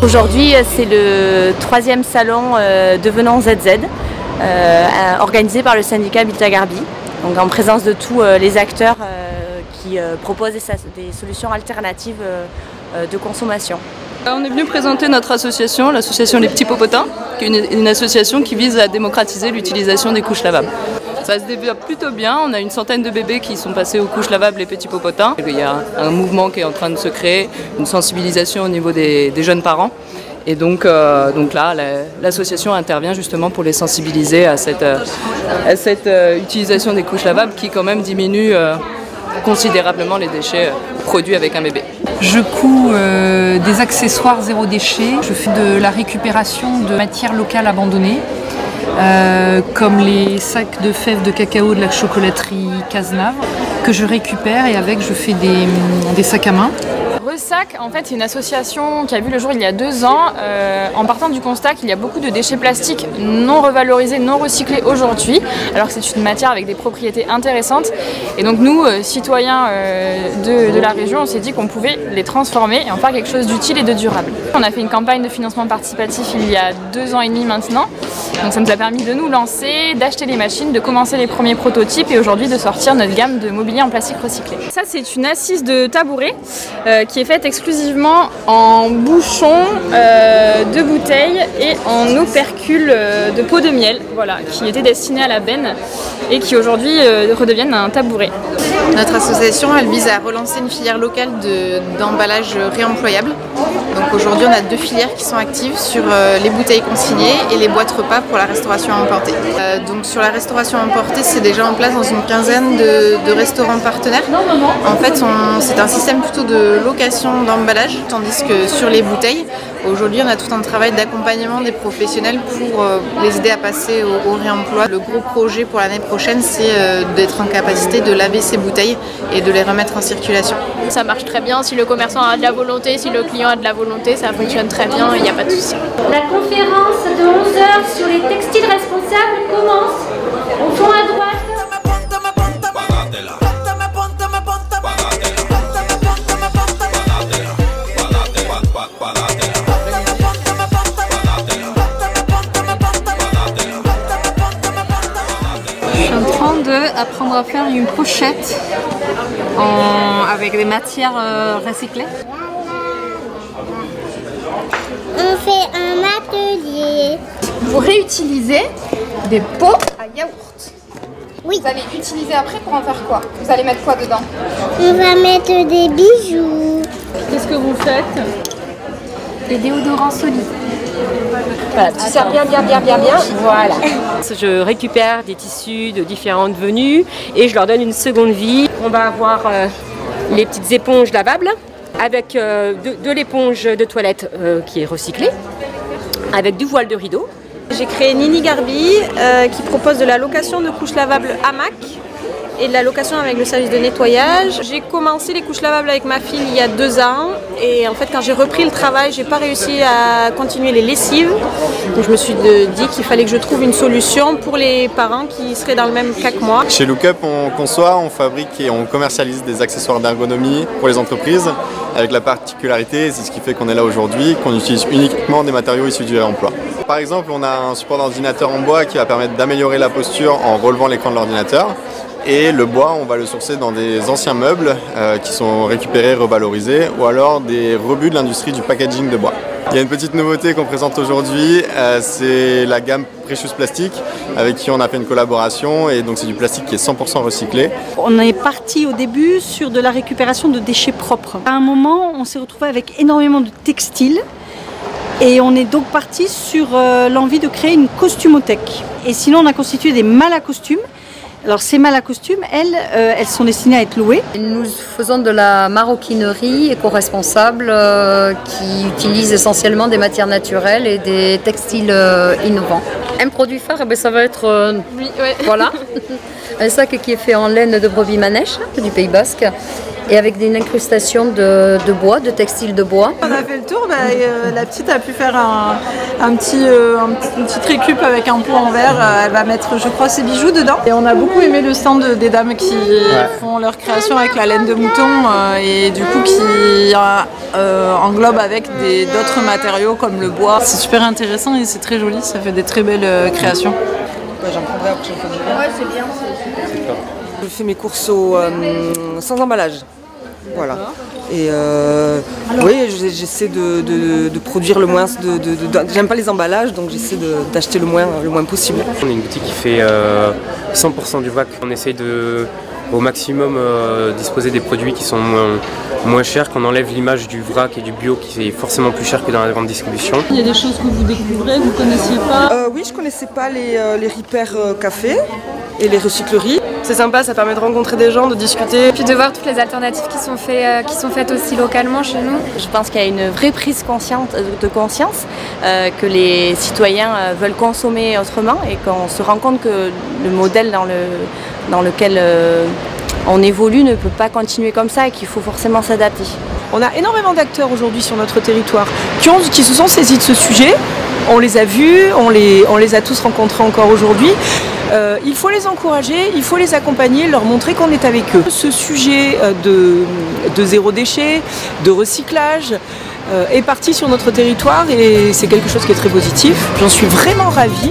Aujourd'hui, c'est le 3e salon Devenons ZZ, organisé par le syndicat Habitat Garbi, donc en présence de tous les acteurs qui proposent des solutions alternatives de consommation. On est venu présenter notre association, l'association Les Petits Popotins, qui est une association qui vise à démocratiser l'utilisation des couches lavables. Ça se développe plutôt bien, on a une centaine de bébés qui sont passés aux couches lavables Les Petits Popotins. Il y a un mouvement qui est en train de se créer, une sensibilisation au niveau des jeunes parents. Et donc là, l'association intervient justement pour les sensibiliser à cette utilisation des couches lavables qui quand même diminue considérablement les déchets produits avec un bébé. Je couds des accessoires zéro déchet, je fais de la récupération de matières locales abandonnées, comme les sacs de fèves de cacao de la chocolaterie Cazenave, que je récupère et avec je fais des sacs à main. Resac, en fait, c'est une association qui a vu le jour il y a 2 ans, en partant du constat qu'il y a beaucoup de déchets plastiques non revalorisés, non recyclés aujourd'hui, alors que c'est une matière avec des propriétés intéressantes. Et donc nous, citoyens de la région, on s'est dit qu'on pouvait les transformer et en faire quelque chose d'utile et de durable. On a fait une campagne de financement participatif il y a 2 ans et demi maintenant, donc ça nous a permis de nous lancer, d'acheter les machines, de commencer les premiers prototypes et aujourd'hui de sortir notre gamme de mobilier en plastique recyclé. Ça, c'est une assise de tabouret qui est faite exclusivement en bouchons de bouteilles et en opercules de pot de miel, voilà, qui étaient destinés à la benne et qui aujourd'hui redeviennent un tabouret. Notre association, elle vise à relancer une filière locale d'emballage réemployable. Donc aujourd'hui, on a 2 filières qui sont actives sur les bouteilles consignées et les boîtes repas pour la restauration emportée. Donc sur la restauration emportée, c'est déjà en place dans une quinzaine de restaurants partenaires. En fait, c'est un système plutôt de location d'emballage, tandis que sur les bouteilles, aujourd'hui, on a tout un travail d'accompagnement des professionnels pour les aider à passer au réemploi. Le gros projet pour l'année prochaine, c'est d'être en capacité de laver ces bouteilles et de les remettre en circulation. Ça marche très bien, si le commerçant a de la volonté, si le client a de la volonté, ça fonctionne très bien, il n'y a pas de souci. La conférence de 11 h sur les textiles responsables commence au fond à droite. Je suis en train d'apprendre à faire une pochette avec des matières recyclées. On fait un atelier. Vous réutilisez des pots à yaourt. Oui. Vous allez utiliser après pour en faire quoi? Vous allez mettre quoi dedans? On va mettre des bijoux. Qu'est-ce que vous faites? Des déodorants solides. Voilà, tu sers bien, voilà. Je récupère des tissus de différentes venues et je leur donne une seconde vie. On va avoir les petites éponges lavables avec de l'éponge de toilette qui est recyclée, avec du voile de rideau. J'ai créé Nini Garbi qui propose de la location de couches lavables hamac et de la location avec le service de nettoyage. J'ai commencé les couches lavables avec ma fille il y a 2 ans et en fait quand j'ai repris le travail, j'ai pas réussi à continuer les lessives. Donc je me suis dit qu'il fallait que je trouve une solution pour les parents qui seraient dans le même cas que moi. Chez Lookup, on conçoit, on fabrique et on commercialise des accessoires d'ergonomie pour les entreprises avec la particularité, c'est ce qui fait qu'on est là aujourd'hui, qu'on utilise uniquement des matériaux issus du réemploi. Par exemple, on a un support d'ordinateur en bois qui va permettre d'améliorer la posture en relevant l'écran de l'ordinateur. Et le bois, on va le sourcer dans des anciens meubles qui sont récupérés, revalorisés, ou alors des rebuts de l'industrie du packaging de bois. Il y a une petite nouveauté qu'on présente aujourd'hui, c'est la gamme Precious Plastic, avec qui on a fait une collaboration, et donc c'est du plastique qui est 100% recyclé. On est parti au début sur de la récupération de déchets propres. À un moment, on s'est retrouvé avec énormément de textiles, et on est donc parti sur l'envie de créer une costumothèque. Et sinon, on a constitué des malles à costumes. Alors ces malles à costumes, elles sont destinées à être louées. Nous faisons de la maroquinerie éco-responsable qui utilise essentiellement des matières naturelles et des textiles innovants. Un produit phare, ça va être voilà, un sac qui est fait en laine de brebis manèche du Pays Basque et avec une incrustation de bois, de textile de bois. On a fait le tour, la petite a pu faire une petite récup avec un pot en verre. Elle va mettre, je crois, ses bijoux dedans. Et on a beaucoup aimé le stand des dames qui font leur création avec la laine de mouton et du coup qui englobe avec d'autres matériaux comme le bois. C'est super intéressant et c'est très joli, ça fait des très belles créations. J'en prendrai après. Ouais, c'est bien, c'est super. Je fais mes courses sans emballage. Voilà. Et oui, j'essaie de produire le moins. J'aime pas les emballages, donc j'essaie d'acheter le moins possible. On est une boutique qui fait 100% du vrac. On essaie au maximum disposer des produits qui sont moins chers, qu'on enlève l'image du vrac et du bio qui est forcément plus cher que dans la grande distribution. Il y a des choses que vous découvrez, vous ne connaissiez pas? Oui, je ne connaissais pas les Ripper café et les recycleries. C'est sympa, ça permet de rencontrer des gens, de discuter. Puis de voir toutes les alternatives qui sont faites aussi localement chez nous. Je pense qu'il y a une vraie prise de conscience que les citoyens veulent consommer autrement et qu'on se rend compte que le modèle dans lequel on évolue ne peut pas continuer comme ça et qu'il faut forcément s'adapter. On a énormément d'acteurs aujourd'hui sur notre territoire qui se sont saisis de ce sujet. On les a vus, on les a tous rencontrés encore aujourd'hui. Il faut les encourager, il faut les accompagner, leur montrer qu'on est avec eux. Ce sujet de zéro déchet, de recyclage est parti sur notre territoire et c'est quelque chose qui est très positif. J'en suis vraiment ravie.